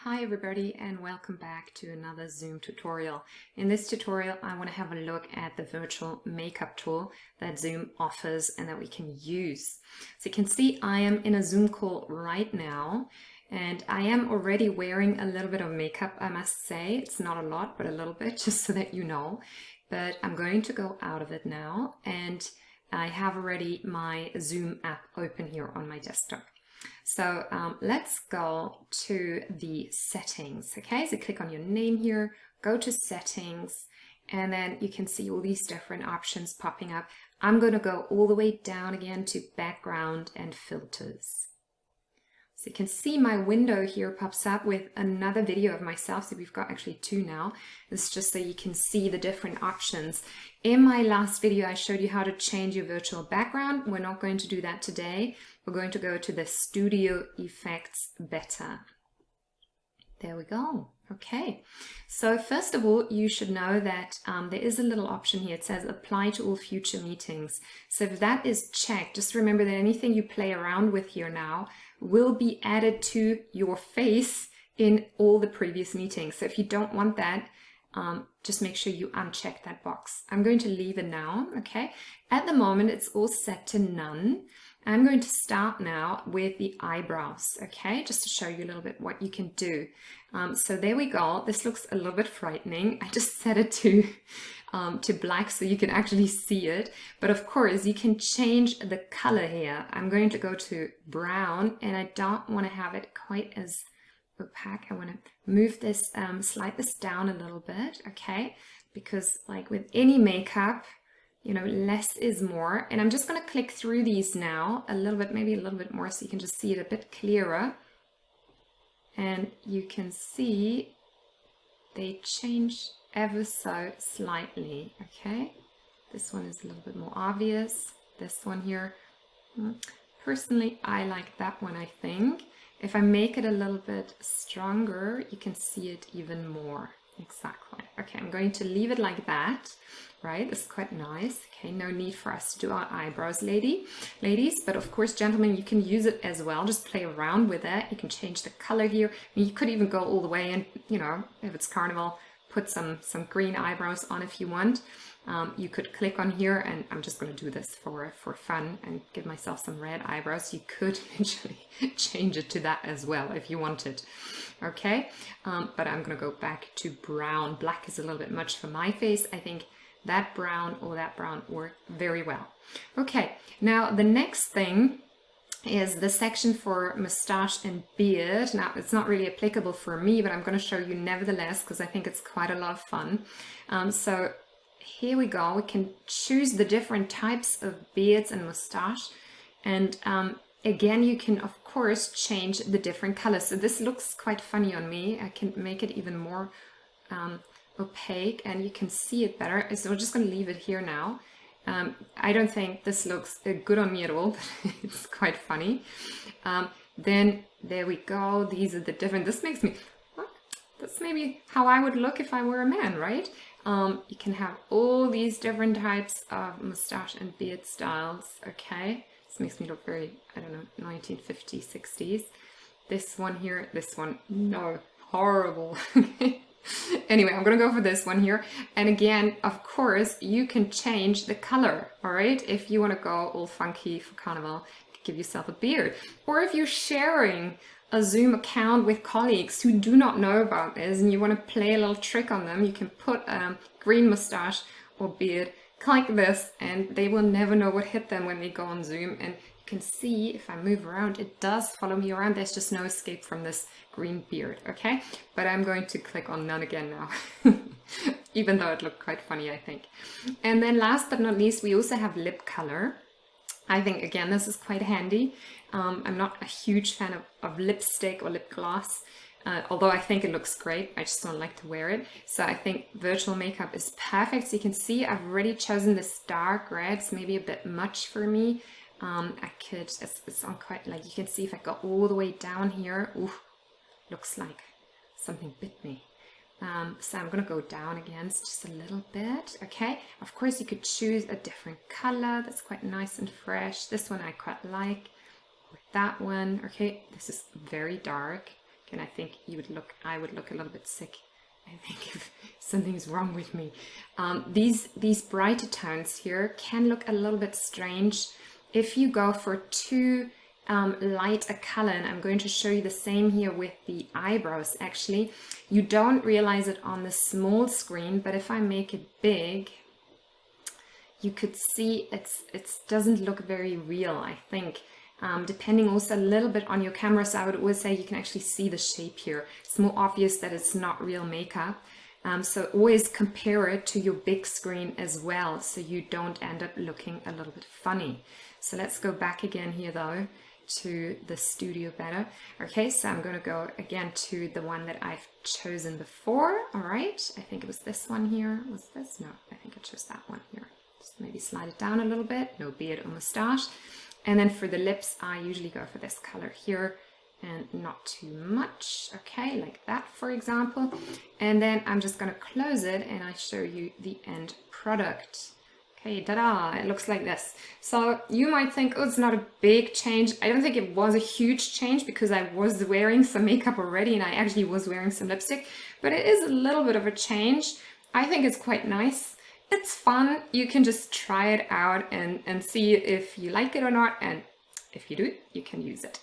Hi everybody and welcome back to another Zoom tutorial. In this tutorial I want to have a look at the virtual makeup tool that Zoom offers and that we can use. So you can see I am in a Zoom call right now and I am already wearing a little bit of makeup, I must say. It's not a lot but a little bit, just so that you know. But I'm going to go out of it now and I have already my Zoom app open here on my desktop. So let's go to the settings, okay? So click on your name here, go to settings, and then you can see all these different options popping up. I'm going to go all the way down again to background and filters. So you can see my window here pops up with another video of myself. So we've got actually two now. It's just so you can see the different options. In my last video, I showed you how to change your virtual background. We're not going to do that today. We're going to go to the studio effects beta. There we go. Okay, so first of all, you should know that there is a little option here. It says apply to all future meetings. So if that is checked, just remember that anything you play around with here now will be added to your face in all the previous meetings. So if you don't want that, just make sure you uncheck that box. I'm going to leave it now, okay? At the moment, it's all set to none. I'm going to start now with the eyebrows, okay? Just to show you a little bit what you can do. So there we go. This looks a little bit frightening. I just set it to black so you can actually see it. But of course, you can change the color here. I'm going to go to brown, and I don't want to have it quite as opaque. I want to move this, slide this down a little bit, okay? Because like with any makeup, you know, less is more. And I'm just going to click through these now a little bit, maybe a little bit more, so you can just see it a bit clearer. And you can see they change ever so slightly, okay? This one is a little bit more obvious. This one here, personally, I like that one, I think. If I make it a little bit stronger, you can see it even more. Exactly. Okay, I'm going to leave it like that, right? This is quite nice. Okay, no need for us to do our eyebrows, ladies. But of course, gentlemen, you can use it as well. Just play around with it. You can change the color here. I mean, you could even go all the way and, you know, if it's carnival, put some green eyebrows on if you want. You could click on here, and I'm just going to do this for fun and give myself some red eyebrows. You could actually change it to that as well if you wanted. Okay, but I'm going to go back to brown. Black is a little bit much for my face. I think that brown or that brown work very well. Okay, now the next thing is the section for moustache and beard. Now, it's not really applicable for me, but I'm going to show you nevertheless because I think it's quite a lot of fun. So here we go. We can choose the different types of beards and moustache. And again, you can, of course, change the different colors. So this looks quite funny on me. I can make it even more opaque and you can see it better. So we're just going to leave it here now. I don't think this looks good on me at all, but it's quite funny. Then there we go. These are the different, this makes me, that's maybe how I would look if I were a man, right? You can have all these different types of moustache and beard styles, okay? This makes me look very, I don't know, 1950s, 60s. This one here, this one, no, horrible. Anyway, I'm gonna go for this one here. And again, of course, you can change the color, all right? If you wanna go all funky for carnival, give yourself a beard. Or if you're sharing a Zoom account with colleagues who do not know about this and you wanna play a little trick on them, you can put a green mustache or beard, click this, and they will never know what hit them when they go on Zoom. And you can see if I move around, it does follow me around. There's just no escape from this green beard, okay? But I'm going to click on none again now, even though it looked quite funny, I think. And then last but not least, we also have lip color. I think, again, this is quite handy. I'm not a huge fan of lipstick or lip gloss, although I think it looks great. I just don't like to wear it. So I think virtual makeup is perfect. So you can see I've already chosen this dark red. It's maybe a bit much for me. I could, it's on quite, like you can see if I go all the way down here, ooh, looks like something bit me. So I'm gonna go down again just a little bit, okay? Of course you could choose a different color that's quite nice and fresh. This one I quite like, or that one, okay? This is very dark. and I think I would look a little bit sick. I think if something's wrong with me. These brighter tones here can look a little bit strange if you go for too light a color, and I'm going to show you the same here with the eyebrows. Actually, you don't realize it on the small screen, but if I make it big, you could see it doesn't look very real, I think. Depending also a little bit on your camera, so I would always say you can actually see the shape here. It's more obvious that it's not real makeup. So always compare it to your big screen as well, so you don't end up looking a little bit funny. So let's go back again here though to the Studio Better. Okay, so I'm going to go again to the one that I've chosen before. All right, I think it was this one here. Was this? No, I think I chose that one here. Just maybe slide it down a little bit. No beard or mustache. And then for the lips, I usually go for this color here and not too much. Okay, like that, for example. And then I'm just going to close it and I show you the end product. Okay, ta-da, it looks like this. So you might think, oh, it's not a big change. I don't think it was a huge change because I was wearing some makeup already and I actually was wearing some lipstick, but it is a little bit of a change. I think it's quite nice. It's fun. You can just try it out and see if you like it or not. And if you do, you can use it.